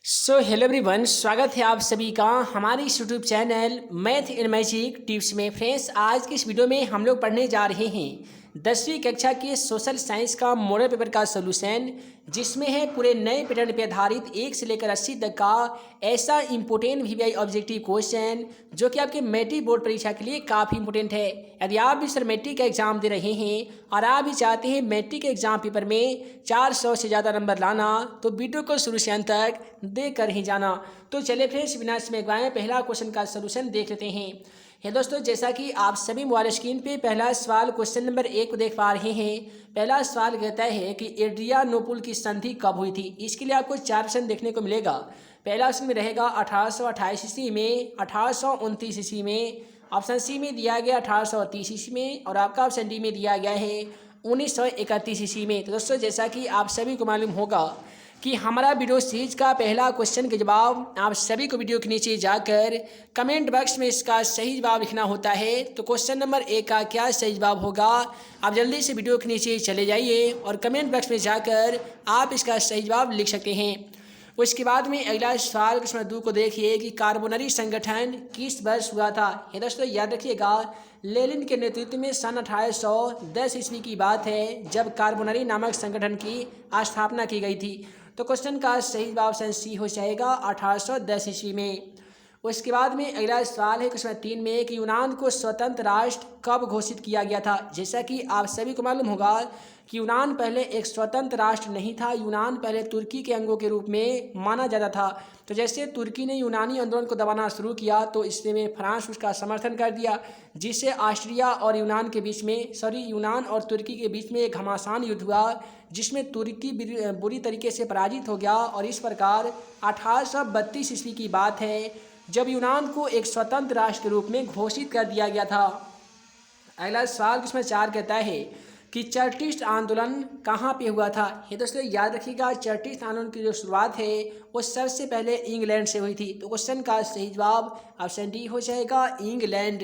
Hello everyone, स्वागत है आप सभी का हमारे इस YouTube channel math and magic tips में। फ्रेंड्स, आज की इस वीडियो में हम लोग पढ़ने जा रहे हैं 10वीं कक्षा के सोशल साइंस का मॉडल पेपर का सोल्यूशन, जिसमें है पूरे नए पैटर्न पर आधारित 1 से लेकर 80 तक का ऐसा इंपोर्टेंट वीवीआई ऑब्जेक्टिव क्वेश्चन जो कि आपके मैट्रिक बोर्ड परीक्षा के लिए काफ़ी इंपोर्टेंट है। यदि आप भी सर मैट्रिक का एग्जाम दे रहे हैं और आप भी चाहते हैं मैट्रिक के एग्जाम पेपर में 400 से ज़्यादा नंबर लाना, तो वीडियो को शुरू से अंत तक देख कर ही जाना। तो चलिए फ्रेंड्स, बिना समय गवाए पहला क्वेश्चन का सलूशन देख लेते हैं। है दोस्तों, जैसा कि आप सभी मोबाइल स्क्रीन पे पहला सवाल क्वेश्चन नंबर 1 को देख पा रहे हैं। पहला सवाल कहता है कि एड्रियानोपुल की संधि कब हुई थी। इसके लिए आपको 4 ऑप्शन देखने को मिलेगा। पहला ऑप्शन में रहेगा 1828 ईस्वी में, 1829 ईस्वी में, ऑप्शन सी में दिया गया 1830 ईस्वी में, और आपका ऑप्शन डी में दिया गया है 1931 ईस्वी में। तो दोस्तों, जैसा कि आप सभी को मालूम होगा कि हमारा वीडियो सीरीज का पहला क्वेश्चन के जवाब आप सभी को वीडियो के नीचे जाकर कमेंट बॉक्स में इसका सही जवाब लिखना होता है। तो क्वेश्चन नंबर 1 का क्या सही जवाब होगा, आप जल्दी से वीडियो के नीचे चले जाइए और कमेंट बॉक्स में जाकर आप इसका सही जवाब लिख सकते हैं। उसके बाद में अगला सवाल क्वेश्चन 2 को देखिए कि कार्बोनरी संगठन किस वर्ष हुआ था। ये दोस्तों याद रखिएगा, लेनिन के नेतृत्व में सन 1810 ईस्वी की बात है जब कार्बोनरी नामक संगठन की स्थापना की गई थी। तो क्वेश्चन का सही जवाब ऑप्शन सी हो जाएगा 1810 ईस्वी में। उसके बाद में अगला सवाल है क्वेश्चन 3 में कि यूनान को स्वतंत्र राष्ट्र कब घोषित किया गया था। जैसा कि आप सभी को मालूम होगा कि यूनान पहले एक स्वतंत्र राष्ट्र नहीं था। यूनान पहले तुर्की के अंगों के रूप में माना जाता था। तो जैसे तुर्की ने यूनानी आंदोलन को दबाना शुरू किया तो इससे में फ्रांस उसका समर्थन कर दिया, जिससे ऑस्ट्रिया और यूनान के बीच में यूनान और तुर्की के बीच में एक घमासान युद्ध हुआ, जिसमें तुर्की बुरी तरीके से पराजित हो गया। और इस प्रकार 1832 ईस्वी की बात है जब यूनान को एक स्वतंत्र राष्ट्र के रूप में घोषित कर दिया गया था। अगला सवाल जिसमें 4 कहता है कि चार्टिस्ट आंदोलन कहाँ पे हुआ था। ये दोस्तों याद रखिएगा, चार्टिस्ट आंदोलन की जो शुरुआत है वो सबसे पहले इंग्लैंड से हुई थी। तो क्वेश्चन का सही जवाब ऑप्शन डी हो जाएगा, इंग्लैंड।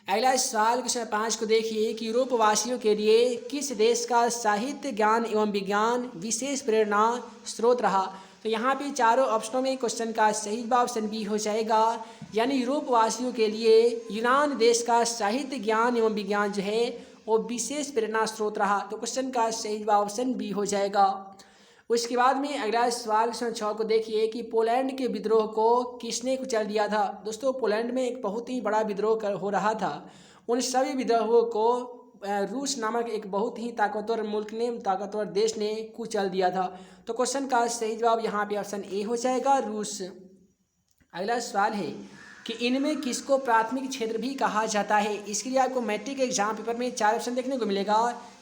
अगला सवाल क्वेश्चन 5 को देखिए कि यूरोप वासियों के लिए किस देश का साहित्य, ज्ञान एवं विज्ञान विशेष प्रेरणा स्रोत रहा। तो यहाँ पे चारों ऑप्शनों में क्वेश्चन का सही जवाब ऑप्शन बी हो जाएगा, यानी यूरोप वासियों के लिए यूनान देश का साहित्य, ज्ञान एवं विज्ञान जो है वो विशेष प्रेरणा स्रोत रहा। तो क्वेश्चन का सही जवाब ऑप्शन बी हो जाएगा। उसके बाद में अगला सवाल क्वेश्चन 6 को देखिए कि पोलैंड के विद्रोह को किसने कुचल दिया था। दोस्तों, पोलैंड में एक बहुत ही बड़ा विद्रोह हो रहा था। उन सभी विद्रोहों को रूस नामक एक बहुत ही ताकतवर मुल्क ने, ताकतवर देश ने कुचल दिया था। तो क्वेश्चन का सही जवाब यहाँ पे ऑप्शन ए हो जाएगा, रूस। अगला सवाल है कि इनमें किसको प्राथमिक क्षेत्र भी कहा जाता है। इसके लिए आपको मैट्रिक एग्जाम पेपर में 4 ऑप्शन देखने को मिलेगा।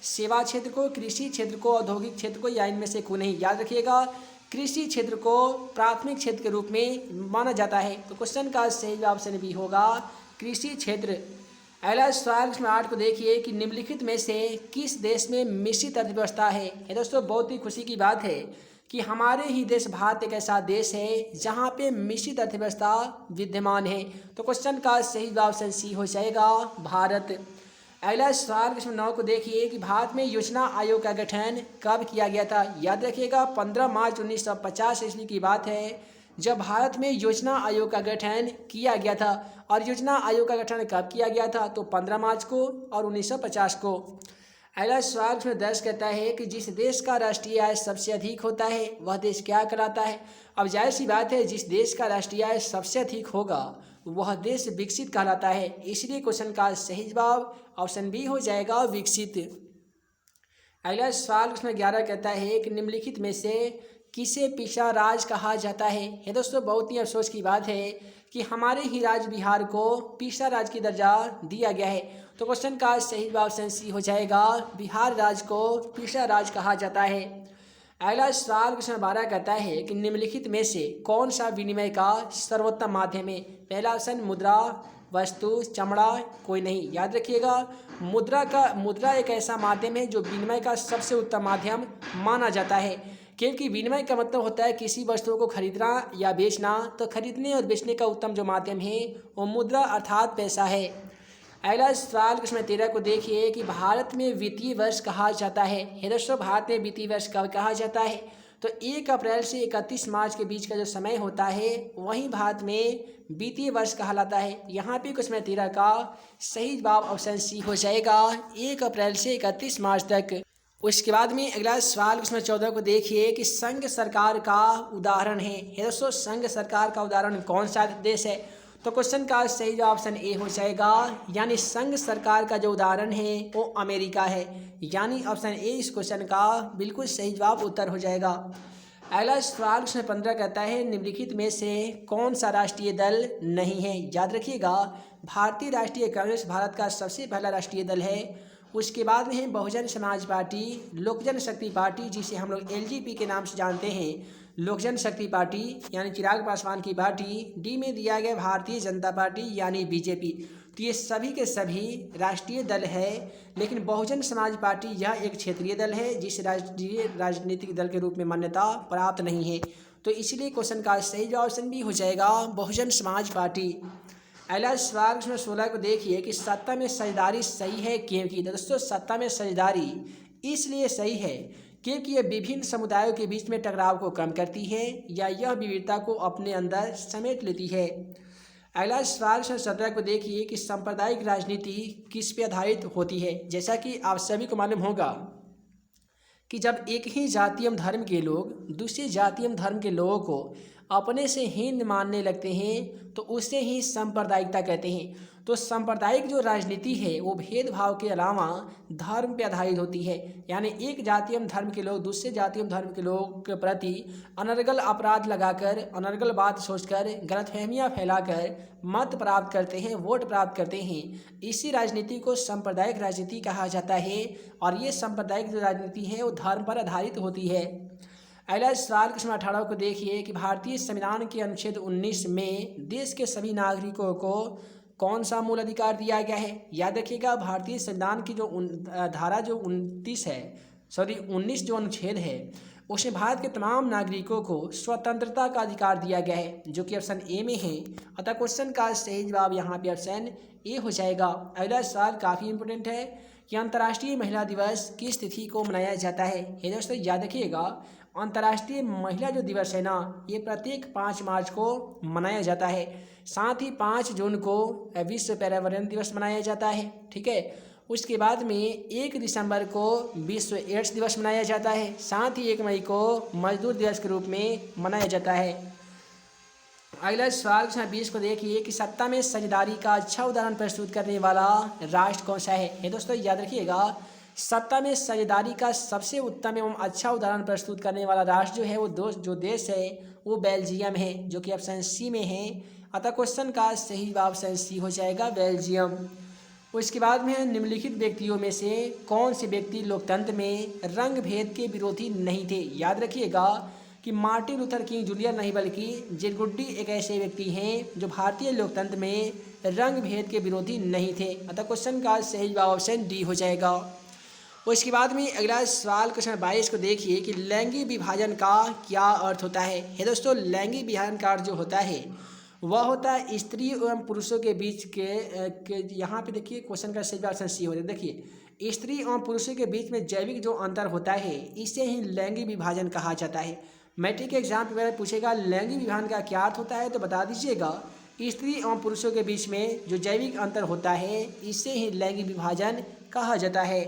सेवा क्षेत्र को, कृषि क्षेत्र को, औद्योगिक क्षेत्र को, या इनमें से कोई नहीं। याद रखिएगा, कृषि क्षेत्र को प्राथमिक क्षेत्र के रूप में माना जाता है। तो क्वेश्चन का सही जवाब ऑप्शन बी होगा, कृषि क्षेत्र। अगला सवाल इसमें 8 को देखिए कि निम्नलिखित में से किस देश में मिश्रित अर्थव्यवस्था है। ये दोस्तों बहुत ही खुशी की बात है कि हमारे ही देश भारत एक ऐसा देश है जहाँ पे मिश्रित अर्थव्यवस्था विद्यमान है। तो क्वेश्चन का सही जवाब ऑप्शन सी हो जाएगा, भारत। अगला सवाल इसमें 9 को देखिए कि भारत में योजना आयोग का गठन कब किया गया था। याद रखिएगा, 15 मार्च 1950 ईस्वी की बात है जब भारत में योजना आयोग का गठन किया गया था। और योजना आयोग का गठन कब किया गया था, तो 15 मार्च को और 1950 को। अगला सवाल इसमें 10 कहता है कि जिस देश का राष्ट्रीय आय सबसे अधिक होता है वह देश क्या कहलाता है। अब जाहिर सी बात है, जिस देश का राष्ट्रीय आय सबसे अधिक होगा वह देश विकसित कहलाता है। इसलिए क्वेश्चन का सही जवाब ऑप्शन बी हो जाएगा, विकसित। अगला सवाल उसमें 11 कहता है कि निम्नलिखित में से किसे पिछड़ा राज्य कहा जाता है। ये दोस्तों बहुत ही अफसोस की बात है कि हमारे ही राज्य बिहार को पिछड़ा राज्य की दर्जा दिया गया है। तो क्वेश्चन का सही जवाब ऑप्शन सी हो जाएगा, बिहार राज्य को पिछड़ा राज्य कहा जाता है। अगला सवाल क्वेश्चन 12 कहता है कि निम्नलिखित में से कौन सा विनिमय का सर्वोत्तम माध्यम है। पहला ऑप्शन मुद्रा, वस्तु, चमड़ा, कोई नहीं। याद रखिएगा, मुद्रा एक ऐसा माध्यम है जो विनिमय का सबसे उत्तम माध्यम माना जाता है, क्योंकि विनिमय का मतलब होता है किसी वस्तु को खरीदना या बेचना। तो खरीदने और बेचने का उत्तम जो माध्यम है वो मुद्रा अर्थात पैसा है। अगला सवाल क्वेश्चन 13 को देखिए कि भारत में वित्तीय वर्ष कहा जाता है। हे दोस्तों, भारत में वित्तीय वर्ष कब कहा जाता है। तो 1 अप्रैल से 31 मार्च के बीच का जो समय होता है वही भारत में वित्तीय वर्ष कहलाता है। यहाँ पे क्वेश्चन 13 का सही जवाब ऑप्शन सी हो जाएगा, 1 अप्रैल से 31 मार्च तक। उसके बाद में अगला सवाल क्वेश्चन 14 को देखिए कि संघ सरकार का उदाहरण है। दोस्तों संघ सरकार का उदाहरण कौन सा देश है? तो क्वेश्चन का सही जवाब ऑप्शन ए हो जाएगा, यानी संघ सरकार का जो उदाहरण है वो अमेरिका है, यानी ऑप्शन ए इस क्वेश्चन का बिल्कुल सही जवाब उत्तर हो जाएगा। अगला सवाल क्वेश्चन 15 कहता है निम्नलिखित में से कौन सा राष्ट्रीय दल नहीं है? याद रखिएगा, भारतीय राष्ट्रीय कांग्रेस भारत का सबसे पहला राष्ट्रीय दल है। उसके बाद में है बहुजन समाज पार्टी, लोक जनशक्ति पार्टी जिसे हम लोग एलजेपी के नाम से जानते हैं, लोक जनशक्ति पार्टी यानी चिराग पासवान की पार्टी। डी में दिया गया भारतीय जनता पार्टी यानी बीजेपी। तो ये सभी के सभी राष्ट्रीय दल है, लेकिन बहुजन समाज पार्टी यह एक क्षेत्रीय दल है जिसे राष्ट्रीय राजनीतिक दल के रूप में मान्यता प्राप्त नहीं है। तो इसलिए क्वेश्चन का सही जवाब ऑप्शन बी हो जाएगा, बहुजन समाज पार्टी। अगला सवाल 16 को देखिए कि सत्ता में साझेदारी सही है क्योंकि? दोस्तों सत्ता में साझेदारी इसलिए सही है क्योंकि यह विभिन्न समुदायों के बीच में टकराव को कम करती है या यह विविधता को अपने अंदर समेट लेती है। अगला सवाल 17 को देखिए कि सांप्रदायिक राजनीति किस पे आधारित होती है? जैसा कि आप सभी को मालूम होगा कि जब एक ही जाति एवं धर्म के लोग दूसरे जाति एवं धर्म के लोगों को अपने से हीन मानने लगते हैं तो उसे ही सांप्रदायिकता कहते हैं। तो सांप्रदायिक जो राजनीति है वो भेदभाव के अलावा धर्म पर आधारित होती है, यानी एक जाति एवं धर्म के लोग दूसरे जाति एवं धर्म के लोगों के प्रति अनर्गल अपराध लगाकर, अनर्गल बात सोचकर, गलतफहमियां फैलाकर मत प्राप्त करते हैं, वोट प्राप्त करते हैं। इसी राजनीति को सांप्रदायिक राजनीति कहा जाता है और ये सांप्रदायिक जो राजनीति है वो धर्म पर आधारित होती है। अगला सवाल क्वेश्चन 18 को देखिए कि भारतीय संविधान के अनुच्छेद 19 में देश के सभी नागरिकों को कौन सा मूल अधिकार दिया गया है? याद रखिएगा, भारतीय संविधान की जो धारा जो 19 जो अनुच्छेद है उसमें भारत के तमाम नागरिकों को स्वतंत्रता का अधिकार दिया गया है, जो कि ऑप्शन ए में है। अतः क्वेश्चन का सही जवाब यहाँ पे ऑप्शन ए हो जाएगा। अगला सवाल काफ़ी इंपॉर्टेंट है कि अंतर्राष्ट्रीय महिला दिवस किस तिथि को मनाया जाता है? ये दोस्तों याद रखिएगा, अंतर्राष्ट्रीय महिला जो दिवस है ना ये प्रत्येक 5 मार्च को मनाया जाता है। साथ ही 5 जून को विश्व पर्यावरण दिवस मनाया जाता है, ठीक है। उसके बाद में 1 दिसंबर को विश्व एड्स दिवस मनाया जाता है। साथ ही 1 मई को मजदूर दिवस के रूप में मनाया जाता है। अगला सवाल 20 को देखिए कि सत्ता में साझेदारी का अच्छा उदाहरण प्रस्तुत करने वाला राष्ट्र कौन सा है? ये दोस्तों याद रखिएगा, सत्ता में साझेदारी का सबसे उत्तम एवं अच्छा उदाहरण प्रस्तुत करने वाला राष्ट्र जो है वो जो देश है वो बेल्जियम है, जो कि ऑप्शन सी में है। अतः क्वेश्चन का सही जवाब ऑप्शन सी हो जाएगा, बेल्जियम। उसके बाद में निम्नलिखित व्यक्तियों में से कौन से व्यक्ति लोकतंत्र में रंग भेद के विरोधी नहीं थे? याद रखिएगा कि मार्टिन लूथर किंग जूनियर नहीं बल्कि जेन गुड्डी एक ऐसे व्यक्ति हैं जो भारतीय लोकतंत्र में रंग भेद के विरोधी नहीं थे। अतः क्वेश्चन का सही जवाब ऑप्शन डी हो जाएगा। उसके बाद में अगला सवाल क्वेश्चन 22 को देखिए कि लैंगिक विभाजन का क्या अर्थ होता है? दोस्तों लैंगिक विभाजन का अर्थ जो होता है वह होता है स्त्री एवं पुरुषों के बीच के यहाँ पे देखिए क्वेश्चन का सही ऑप्शन सी हो जाए। देखिए स्त्री एवं पुरुषों के बीच में जैविक जो अंतर होता है इसे ही लैंगिक विभाजन कहा जाता है। मैट्रिक के एग्जाम पे पूछेगा लैंगिक विभाजन का क्या अर्थ होता है तो बता दीजिएगा, स्त्री एवं पुरुषों के बीच में जो जैविक अंतर होता है इसे ही लैंगिक विभाजन कहा जाता है।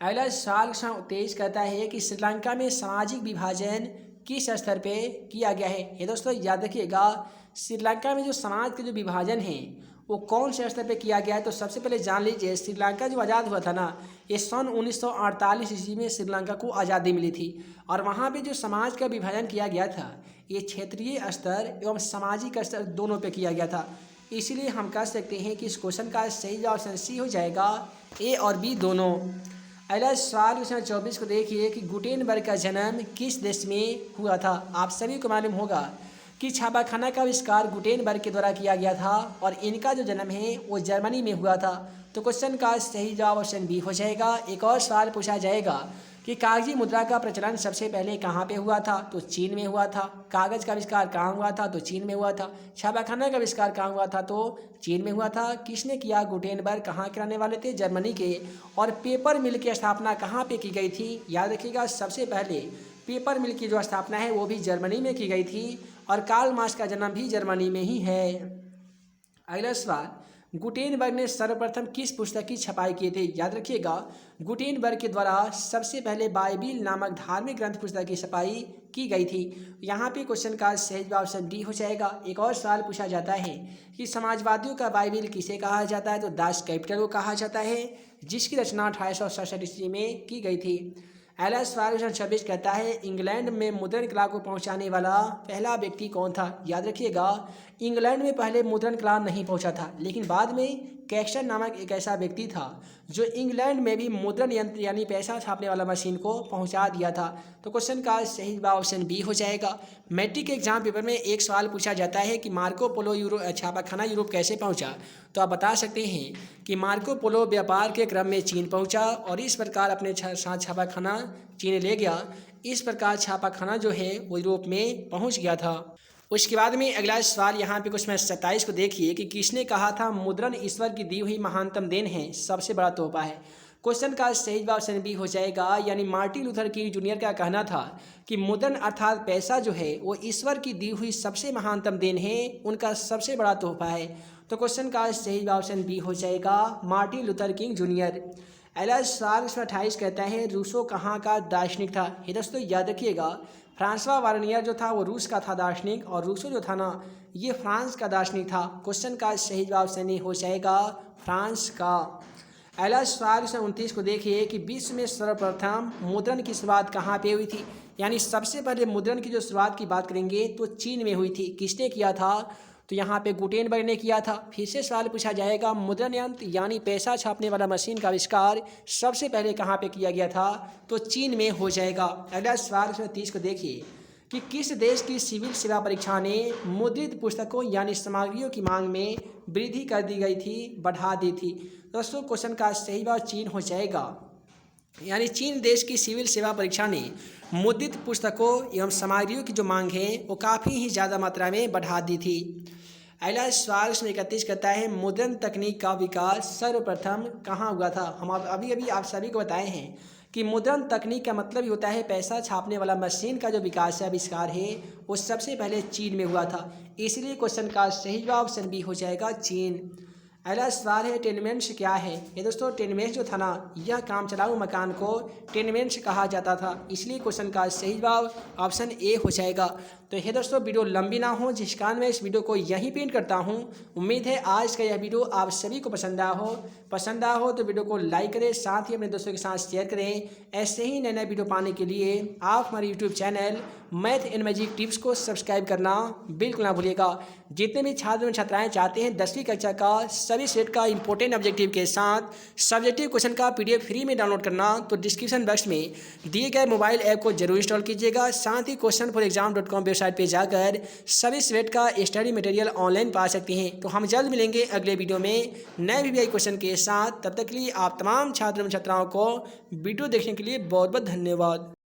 अगला सवाल 23 कहता है कि श्रीलंका में सामाजिक विभाजन किस स्तर पे किया गया है? ये दोस्तों याद रखिएगा, श्रीलंका में जो समाज के जो विभाजन है वो कौन से स्तर पे किया गया है? तो सबसे पहले जान लीजिए, श्रीलंका जो आज़ाद हुआ था ना ये सन 1948 ईस्वी में श्रीलंका को आज़ादी मिली थी और वहाँ पे जो समाज का विभाजन किया गया था ये क्षेत्रीय स्तर एवं सामाजिक स्तर दोनों पे किया गया था। इसीलिए हम कह सकते हैं कि इस क्वेश्चन का सही जवाब ऑप्शन सी हो जाएगा, ए और बी दोनों। अगला सवाल क्वेश्चन 24 को देखिए कि गुटेनबर्ग का जन्म किस देश में हुआ था? आप सभी को मालूम होगा कि छापाखाना का आविष्कार गुटेनबर्ग के द्वारा किया गया था और इनका जो जन्म है वो जर्मनी में हुआ था। तो क्वेश्चन का सही जवाब ऑप्शन बी हो जाएगा। एक और सवाल पूछा जाएगा कि कागजी मुद्रा का प्रचलन सबसे पहले कहाँ पे हुआ था? तो चीन में हुआ था। कागज़ का आविष्कार कहाँ हुआ था? तो चीन में हुआ था। छापाखाना का आविष्कार कहाँ हुआ था? तो चीन में हुआ था। किसने किया? गुटेनबर्ग। कहाँ के रहने वाले थे? जर्मनी के। और पेपर मिल की स्थापना कहाँ पे की गई थी? याद रखिएगा, सबसे पहले पेपर मिल की जो स्थापना है वो भी जर्मनी में की गई थी और कार्ल मार्क्स का जन्म भी जर्मनी में ही है। अगला सवाल, गुटेनबर्ग ने सर्वप्रथम किस पुस्तक की छपाई किए थे? याद रखिएगा, गुटेनबर्ग के द्वारा सबसे पहले बाइबिल नामक धार्मिक ग्रंथ पुस्तक की छपाई की गई थी। यहाँ पे क्वेश्चन का सही जवाब ऑप्शन डी हो जाएगा। एक और सवाल पूछा जाता है कि समाजवादियों का बाइबिल किसे कहा जाता है? तो दास कैपिटल को कहा जाता है, जिसकी रचना 1867 ईस्वी में की गई थी। अगला सवाल क्वेश्चन 26 कहता है, इंग्लैंड में मुद्रण कला को पहुंचाने वाला पहला व्यक्ति कौन था? याद रखिएगा, इंग्लैंड में पहले मुद्रण कला नहीं पहुंचा था, लेकिन बाद में कैक्सन नामक एक ऐसा व्यक्ति था जो इंग्लैंड में भी मुद्रण यंत्र यानी पैसा छापने वाला मशीन को पहुंचा दिया था। तो क्वेश्चन का सही जवाब ऑप्शन बी हो जाएगा। मैट्रिक एग्जाम पेपर में एक सवाल पूछा जाता है कि मार्को पोलो छापाखाना यूरोप कैसे पहुंचा? तो आप बता सकते हैं कि मार्को पोलो व्यापार के क्रम में चीन पहुंचा और इस प्रकार अपने साथ छापाखाना चीन ले गया। इस प्रकार छापाखाना जो है वो यूरोप में पहुंच गया था। उसके बाद में अगला सवाल यहाँ पे क्वेश्चन 27 को देखिए कि किसने कहा था मुद्रण ईश्वर की दी हुई महानतम देन है, सबसे बड़ा तोहफा है? क्वेश्चन का सही जवाब ऑप्शन बी हो जाएगा। यानी मार्टिन लूथर किंग जूनियर का कहना था कि मुद्रण अर्थात पैसा जो है वो ईश्वर की दी हुई सबसे महानतम देन है, उनका सबसे बड़ा तोहफा है। तो क्वेश्चन का सही जवाब ऑप्शन बी हो जाएगा, मार्टिन लूथर किंग जूनियर। अगला सवाल 28 कहता है, रूसो कहाँ का दार्शनिक था? ये दोस्तों याद रखिएगा, फ्रांसवा वार्नियर जो था वो रूस का था दार्शनिक, और रूसो जो था ना ये फ्रांस का दार्शनिक था। क्वेश्चन का सही जवाब सही हो जाएगा फ्रांस का। अगला सवाल 29 को देखिए कि विश्व में सर्वप्रथम मुद्रण की शुरुआत कहाँ पे हुई थी? यानी सबसे पहले मुद्रण की जो शुरुआत की बात करेंगे तो चीन में हुई थी। किसने किया था? तो यहाँ पे गुटेनबर्ग ने किया था। फिर से सवाल पूछा जाएगा, मुद्रण यंत्र यानी पैसा छापने वाला मशीन का आविष्कार सबसे पहले कहाँ पे किया गया था? तो चीन में हो जाएगा। अगला सवाल 30 को देखिए कि किस देश की सिविल सेवा परीक्षा ने मुद्रित पुस्तकों यानी सामग्रियों की मांग में वृद्धि कर दी गई थी, बढ़ा दी थी? दोस्तों क्वेश्चन का सही जवाब चीन हो जाएगा। यानी चीन देश की सिविल सेवा परीक्षा ने मुद्रित पुस्तकों एवं सामग्रियों की जो मांग है वो काफ़ी ही ज़्यादा मात्रा में बढ़ा दी थी। अगला सवाल 31 कहता है, मुद्रण तकनीक का विकास सर्वप्रथम कहाँ हुआ था? हम अभी आप सभी को बताए हैं कि मुद्रण तकनीक का मतलब ही होता है पैसा छापने वाला मशीन का जो विकास है, आविष्कार है, वो सबसे पहले चीन में हुआ था। इसलिए क्वेश्चन का सही जवाब ऑप्शन बी हो जाएगा चीन। अगला सवाल है, टेनमेंट्स क्या है? ये दोस्तों टेनमेंट्स जो था ना, यह काम चलाऊ मकान को टेनमेंट्स कहा जाता था। इसलिए क्वेश्चन का सही जवाब ऑप्शन ए हो जाएगा। तो ये दोस्तों वीडियो लंबी ना हो, जिस कारण मैं इस वीडियो को यहीं पे एंड करता हूँ। उम्मीद है आज का यह वीडियो आप सभी को पसंद आया हो तो वीडियो को लाइक करें, साथ ही अपने दोस्तों के साथ शेयर करें। ऐसे ही नए नए वीडियो पाने के लिए आप हमारे YouTube channel math and magic tips को सब्सक्राइब करना बिल्कुल ना भूलिएगा। जितने भी छात्र एवं छात्राएँ चाहते हैं 10वीं कक्षा का सभी सेट का इंपॉर्टेंट ऑब्जेक्टिव के साथ सब्जेक्टिव क्वेश्चन का PDF फ्री में डाउनलोड करना, तो डिस्क्रिप्शन बॉक्स में दिए गए मोबाइल ऐप को जरूर इंस्टॉल कीजिएगा। साथ ही questionforexam.com वेबसाइट पे जाकर सभी सेट का स्टडी मटेरियल ऑनलाइन पा सकते हैं। तो हम जल्द मिलेंगे अगले वीडियो में नए VVI क्वेश्चन के साथ। तब तक के लिए आप तमाम छात्र एवं छात्राओं को वीडियो देखने के लिए बहुत बहुत धन्यवाद।